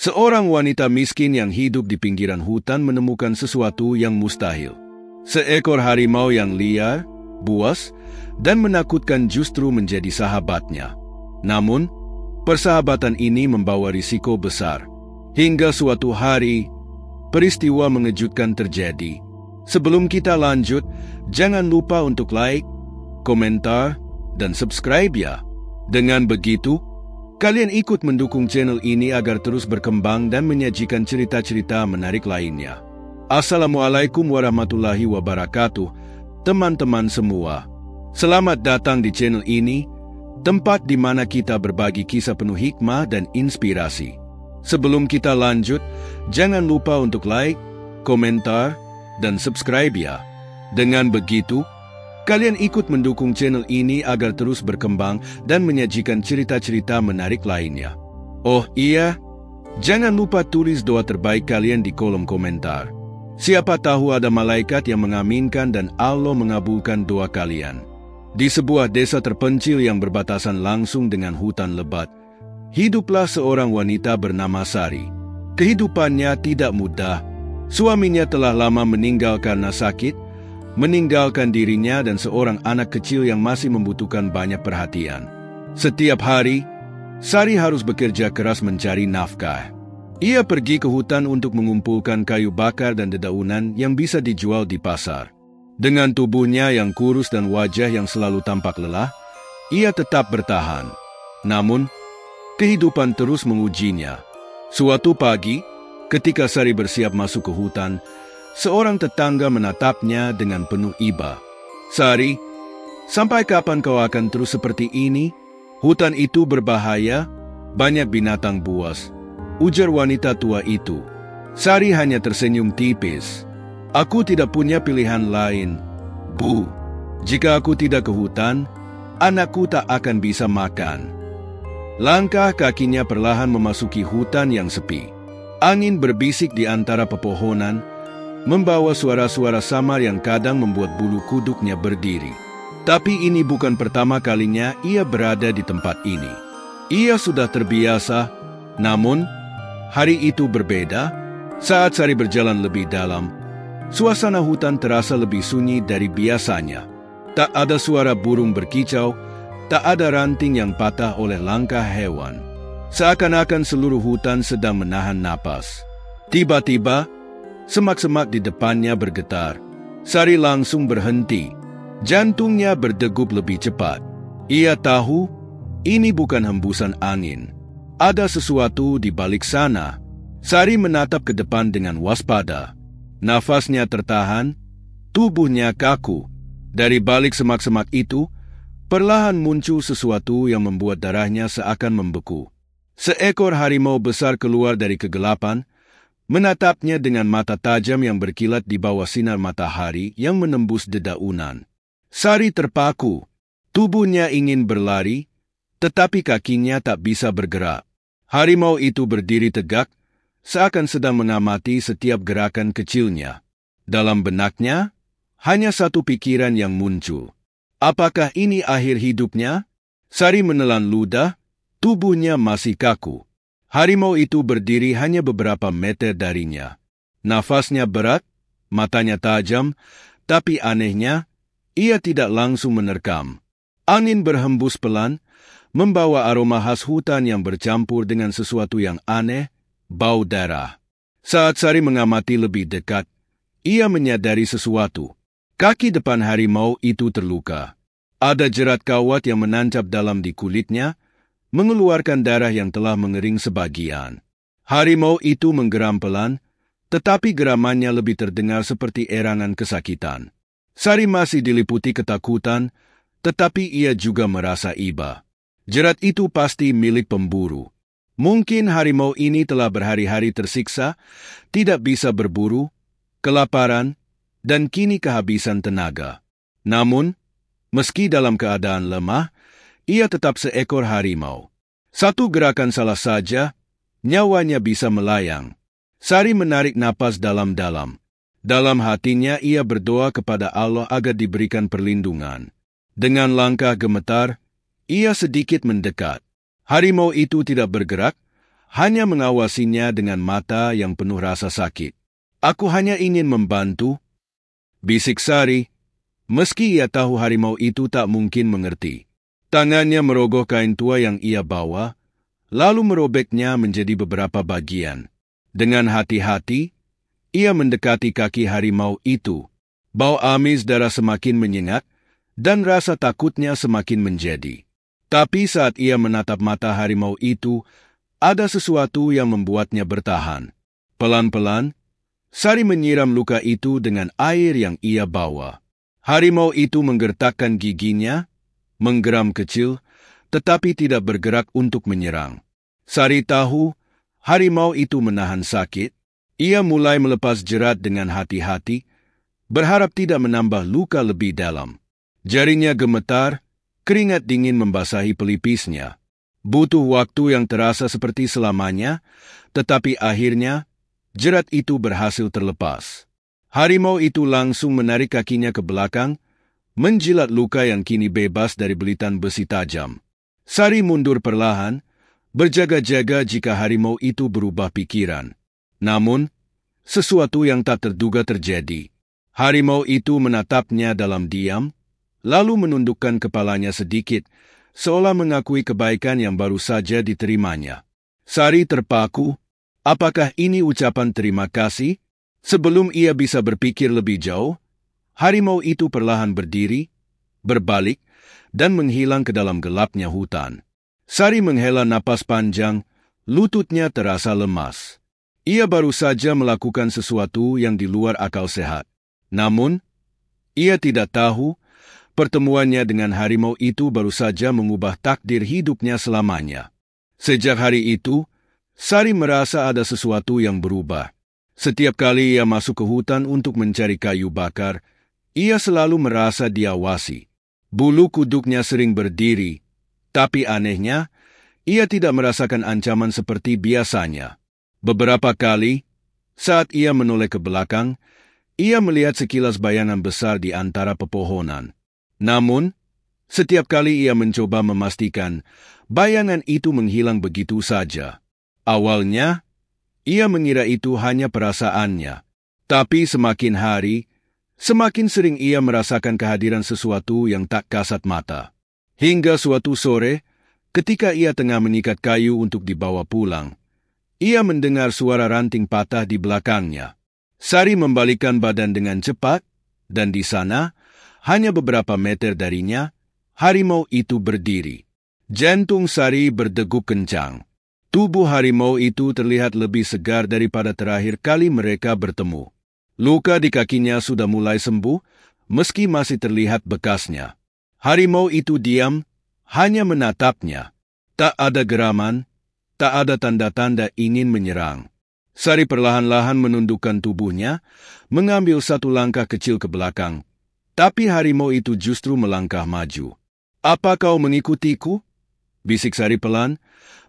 Seorang wanita miskin yang hidup di pinggiran hutan menemukan sesuatu yang mustahil. Seekor harimau yang liar, buas, dan menakutkan justru menjadi sahabatnya. Namun, persahabatan ini membawa risiko besar. Hingga suatu hari, peristiwa mengejutkan terjadi. Sebelum kita lanjut, jangan lupa untuk like, komentar, dan subscribe ya. Dengan begitu, kalian ikut mendukung channel ini agar terus berkembang dan menyajikan cerita-cerita menarik lainnya. Assalamualaikum warahmatullahi wabarakatuh, teman-teman semua. Selamat datang di channel ini, tempat di mana kita berbagi kisah penuh hikmah dan inspirasi. Sebelum kita lanjut, jangan lupa untuk like, komentar, dan subscribe ya. Dengan begitu, kalian ikut mendukung channel ini agar terus berkembang dan menyajikan cerita-cerita menarik lainnya. Oh iya, jangan lupa tulis doa terbaik kalian di kolom komentar. Siapa tahu ada malaikat yang mengaminkan dan Allah mengabulkan doa kalian. Di sebuah desa terpencil yang berbatasan langsung dengan hutan lebat, hiduplah seorang wanita bernama Sari. Kehidupannya tidak mudah. Suaminya telah lama meninggal karena sakit, meninggalkan dirinya dan seorang anak kecil yang masih membutuhkan banyak perhatian. Setiap hari, Sari harus bekerja keras mencari nafkah. Ia pergi ke hutan untuk mengumpulkan kayu bakar dan dedaunan yang bisa dijual di pasar. Dengan tubuhnya yang kurus dan wajah yang selalu tampak lelah, ia tetap bertahan. Namun, kehidupan terus mengujinya. Suatu pagi, ketika Sari bersiap masuk ke hutan, seorang tetangga menatapnya dengan penuh iba. "Sari, sampai kapan kau akan terus seperti ini? Hutan itu berbahaya, banyak binatang buas," ujar wanita tua itu. Sari hanya tersenyum tipis. "Aku tidak punya pilihan lain, Bu. Jika aku tidak ke hutan, anakku tak akan bisa makan." Langkah kakinya perlahan memasuki hutan yang sepi. Angin berbisik di antara pepohonan, membawa suara-suara samar yang kadang membuat bulu kuduknya berdiri. Tapi ini bukan pertama kalinya ia berada di tempat ini. Ia sudah terbiasa, namun hari itu berbeda. Saat Sari berjalan lebih dalam, suasana hutan terasa lebih sunyi dari biasanya. Tak ada suara burung berkicau, tak ada ranting yang patah oleh langkah hewan. Seakan-akan seluruh hutan sedang menahan napas. Tiba-tiba, semak-semak di depannya bergetar. Sari langsung berhenti. Jantungnya berdegup lebih cepat. Ia tahu ini bukan hembusan angin. Ada sesuatu di balik sana. Sari menatap ke depan dengan waspada. Nafasnya tertahan, tubuhnya kaku. Dari balik semak-semak itu, perlahan muncul sesuatu yang membuat darahnya seakan membeku. Seekor harimau besar keluar dari kegelapan, menatapnya dengan mata tajam yang berkilat di bawah sinar matahari yang menembus dedaunan. Sari terpaku. Tubuhnya ingin berlari, tetapi kakinya tak bisa bergerak. Harimau itu berdiri tegak, seakan sedang mengamati setiap gerakan kecilnya. Dalam benaknya, hanya satu pikiran yang muncul. Apakah ini akhir hidupnya? Sari menelan ludah, tubuhnya masih kaku. Harimau itu berdiri hanya beberapa meter darinya. Nafasnya berat, matanya tajam, tapi anehnya, ia tidak langsung menerkam. Angin berhembus pelan, membawa aroma khas hutan yang bercampur dengan sesuatu yang aneh, bau darah. Saat Sari mengamati lebih dekat, ia menyadari sesuatu. Kaki depan harimau itu terluka. Ada jerat kawat yang menancap dalam di kulitnya, mengeluarkan darah yang telah mengering sebagian. Harimau itu menggeram pelan, tetapi geramannya lebih terdengar seperti erangan kesakitan. Sari masih diliputi ketakutan, tetapi ia juga merasa iba. Jerat itu pasti milik pemburu. Mungkin harimau ini telah berhari-hari tersiksa, tidak bisa berburu, kelaparan, dan kini kehabisan tenaga. Namun, meski dalam keadaan lemah, ia tetap seekor harimau. Satu gerakan salah saja, nyawanya bisa melayang. Sari menarik napas dalam-dalam. Dalam hatinya ia berdoa kepada Allah agar diberikan perlindungan. Dengan langkah gemetar, ia sedikit mendekat. Harimau itu tidak bergerak, hanya mengawasinya dengan mata yang penuh rasa sakit. Aku hanya ingin membantu, bisik Sari, meski ia tahu harimau itu tak mungkin mengerti. Tangannya merogoh kain tua yang ia bawa, lalu merobeknya menjadi beberapa bagian. Dengan hati-hati, ia mendekati kaki harimau itu. Bau amis darah semakin menyengat, dan rasa takutnya semakin menjadi. Tapi saat ia menatap mata harimau itu, ada sesuatu yang membuatnya bertahan. Pelan-pelan, Sari menyiram luka itu dengan air yang ia bawa. Harimau itu menggertakkan giginya, menggeram kecil, tetapi tidak bergerak untuk menyerang. Sari tahu, harimau itu menahan sakit. Ia mulai melepas jerat dengan hati-hati, berharap tidak menambah luka lebih dalam. Jarinya gemetar, keringat dingin membasahi pelipisnya. Butuh waktu yang terasa seperti selamanya, tetapi akhirnya jerat itu berhasil terlepas. Harimau itu langsung menarik kakinya ke belakang, menjilat luka yang kini bebas dari belitan besi tajam. Sari mundur perlahan, berjaga-jaga jika harimau itu berubah pikiran. Namun, sesuatu yang tak terduga terjadi. Harimau itu menatapnya dalam diam, lalu menundukkan kepalanya sedikit, seolah mengakui kebaikan yang baru saja diterimanya. Sari terpaku. Apakah ini ucapan terima kasih? Sebelum ia bisa berpikir lebih jauh, harimau itu perlahan berdiri, berbalik, dan menghilang ke dalam gelapnya hutan. Sari menghela napas panjang, lututnya terasa lemas. Ia baru saja melakukan sesuatu yang di luar akal sehat. Namun, ia tidak tahu, pertemuannya dengan harimau itu baru saja mengubah takdir hidupnya selamanya. Sejak hari itu, Sari merasa ada sesuatu yang berubah. Setiap kali ia masuk ke hutan untuk mencari kayu bakar, ia selalu merasa diawasi. Bulu kuduknya sering berdiri, tapi anehnya, ia tidak merasakan ancaman seperti biasanya. Beberapa kali, saat ia menoleh ke belakang, ia melihat sekilas bayangan besar di antara pepohonan. Namun, setiap kali ia mencoba memastikan, bayangan itu menghilang begitu saja. Awalnya, ia mengira itu hanya perasaannya. Tapi semakin hari, semakin sering ia merasakan kehadiran sesuatu yang tak kasat mata. Hingga suatu sore, ketika ia tengah mengikat kayu untuk dibawa pulang, ia mendengar suara ranting patah di belakangnya. Sari membalikkan badan dengan cepat, dan di sana, hanya beberapa meter darinya, harimau itu berdiri. Jantung Sari berdegup kencang. Tubuh harimau itu terlihat lebih segar daripada terakhir kali mereka bertemu. Luka di kakinya sudah mulai sembuh, meski masih terlihat bekasnya. Harimau itu diam, hanya menatapnya. Tak ada geraman, tak ada tanda-tanda ingin menyerang. Sari perlahan-lahan menundukkan tubuhnya, mengambil satu langkah kecil ke belakang. Tapi harimau itu justru melangkah maju. "Apa kau mengikutiku?" bisik Sari pelan,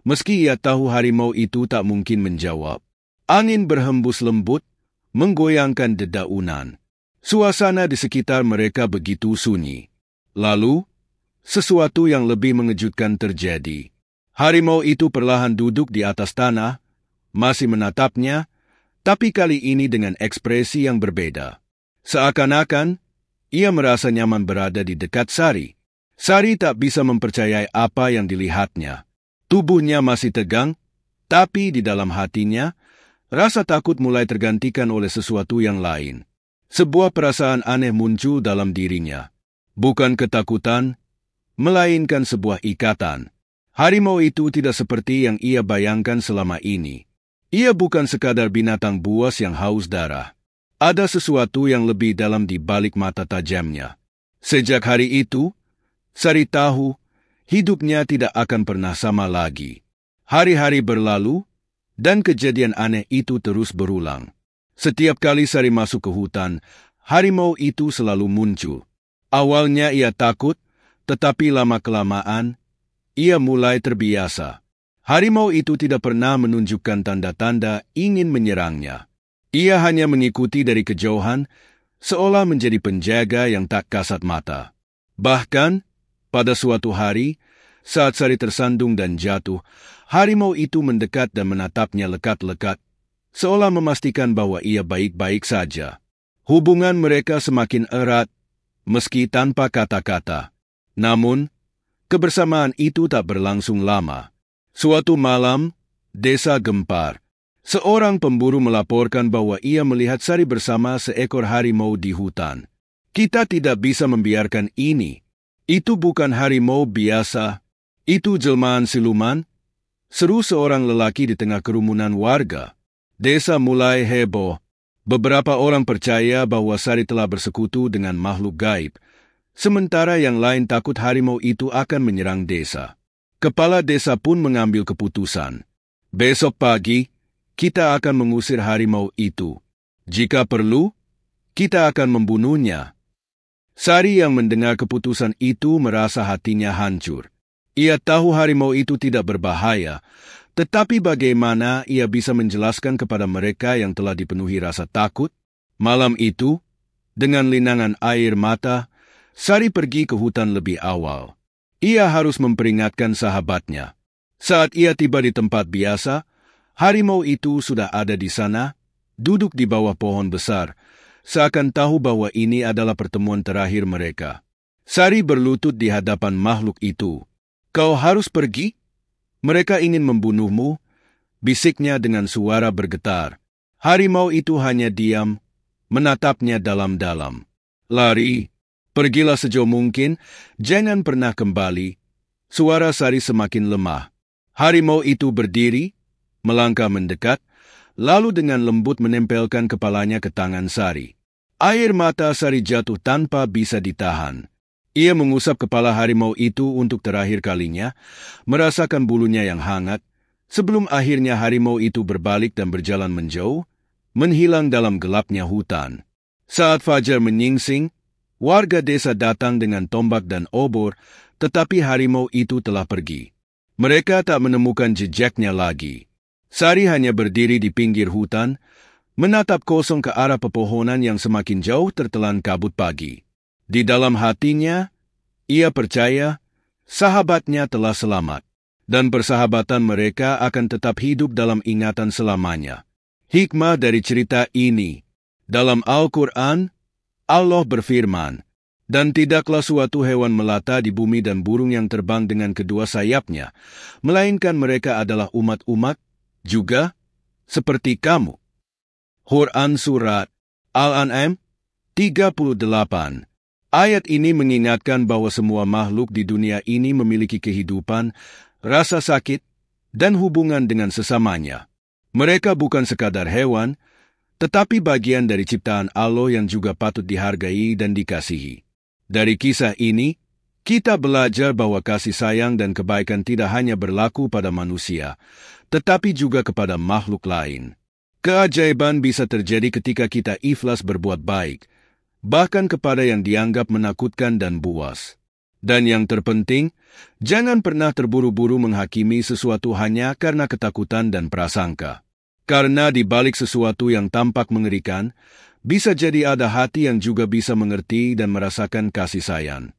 meski ia tahu harimau itu tak mungkin menjawab. Angin berhembus lembut, menggoyangkan dedaunan. Suasana di sekitar mereka begitu sunyi. Lalu, sesuatu yang lebih mengejutkan terjadi. Harimau itu perlahan duduk di atas tanah, masih menatapnya, tapi kali ini dengan ekspresi yang berbeda. Seakan-akan, ia merasa nyaman berada di dekat Sari. Sari tak bisa mempercayai apa yang dilihatnya. Tubuhnya masih tegang, tapi di dalam hatinya, rasa takut mulai tergantikan oleh sesuatu yang lain. Sebuah perasaan aneh muncul dalam dirinya. Bukan ketakutan, melainkan sebuah ikatan. Harimau itu tidak seperti yang ia bayangkan selama ini. Ia bukan sekadar binatang buas yang haus darah. Ada sesuatu yang lebih dalam di balik mata tajamnya. Sejak hari itu, Sari tahu hidupnya tidak akan pernah sama lagi. Hari-hari berlalu, dan kejadian aneh itu terus berulang. Setiap kali Sari masuk ke hutan, harimau itu selalu muncul. Awalnya ia takut, tetapi lama-kelamaan, ia mulai terbiasa. Harimau itu tidak pernah menunjukkan tanda-tanda ingin menyerangnya. Ia hanya mengikuti dari kejauhan, seolah menjadi penjaga yang tak kasat mata. Bahkan, pada suatu hari, saat Sari tersandung dan jatuh, Harimau itu mendekat dan menatapnya lekat-lekat, seolah memastikan bahwa ia baik-baik saja. Hubungan mereka semakin erat, meski tanpa kata-kata. Namun, kebersamaan itu tak berlangsung lama. Suatu malam, desa gempar. Seorang pemburu melaporkan bahwa ia melihat Sari bersama seekor harimau di hutan. Kita tidak bisa membiarkan ini. Itu bukan harimau biasa. Itu jelmaan siluman. Seru seorang lelaki di tengah kerumunan warga. Desa mulai heboh. Beberapa orang percaya bahwa Sari telah bersekutu dengan makhluk gaib, sementara yang lain takut harimau itu akan menyerang desa. Kepala desa pun mengambil keputusan. Besok pagi, kita akan mengusir harimau itu. Jika perlu, kita akan membunuhnya. Sari yang mendengar keputusan itu merasa hatinya hancur. Ia tahu harimau itu tidak berbahaya, tetapi bagaimana ia bisa menjelaskan kepada mereka yang telah dipenuhi rasa takut? Malam itu, dengan linangan air mata, Sari pergi ke hutan lebih awal. Ia harus memperingatkan sahabatnya. Saat ia tiba di tempat biasa, harimau itu sudah ada di sana, duduk di bawah pohon besar, seakan tahu bahwa ini adalah pertemuan terakhir mereka. Sari berlutut di hadapan makhluk itu. Kau harus pergi? Mereka ingin membunuhmu, bisiknya dengan suara bergetar. Harimau itu hanya diam, menatapnya dalam-dalam. Lari, pergilah sejauh mungkin, jangan pernah kembali. Suara Sari semakin lemah. Harimau itu berdiri, melangkah mendekat, lalu dengan lembut menempelkan kepalanya ke tangan Sari. Air mata Sari jatuh tanpa bisa ditahan. Ia mengusap kepala harimau itu untuk terakhir kalinya, merasakan bulunya yang hangat, sebelum akhirnya harimau itu berbalik dan berjalan menjauh, menghilang dalam gelapnya hutan. Saat fajar menyingsing, warga desa datang dengan tombak dan obor, tetapi harimau itu telah pergi. Mereka tak menemukan jejaknya lagi. Sari hanya berdiri di pinggir hutan, menatap kosong ke arah pepohonan yang semakin jauh tertelan kabut pagi. Di dalam hatinya, ia percaya sahabatnya telah selamat, dan persahabatan mereka akan tetap hidup dalam ingatan selamanya. Hikmah dari cerita ini, dalam Al-Quran, Allah berfirman, "Dan tidaklah suatu hewan melata di bumi dan burung yang terbang dengan kedua sayapnya, melainkan mereka adalah umat-umat, juga seperti kamu." Quran Surat Al-An'am 38. Ayat ini mengingatkan bahwa semua makhluk di dunia ini memiliki kehidupan, rasa sakit, dan hubungan dengan sesamanya. Mereka bukan sekadar hewan, tetapi bagian dari ciptaan Allah yang juga patut dihargai dan dikasihi. Dari kisah ini, kita belajar bahwa kasih sayang dan kebaikan tidak hanya berlaku pada manusia, tetapi juga kepada makhluk lain. Keajaiban bisa terjadi ketika kita ikhlas berbuat baik, bahkan kepada yang dianggap menakutkan dan buas. Dan yang terpenting, jangan pernah terburu-buru menghakimi sesuatu hanya karena ketakutan dan prasangka. Karena di balik sesuatu yang tampak mengerikan, bisa jadi ada hati yang juga bisa mengerti dan merasakan kasih sayang.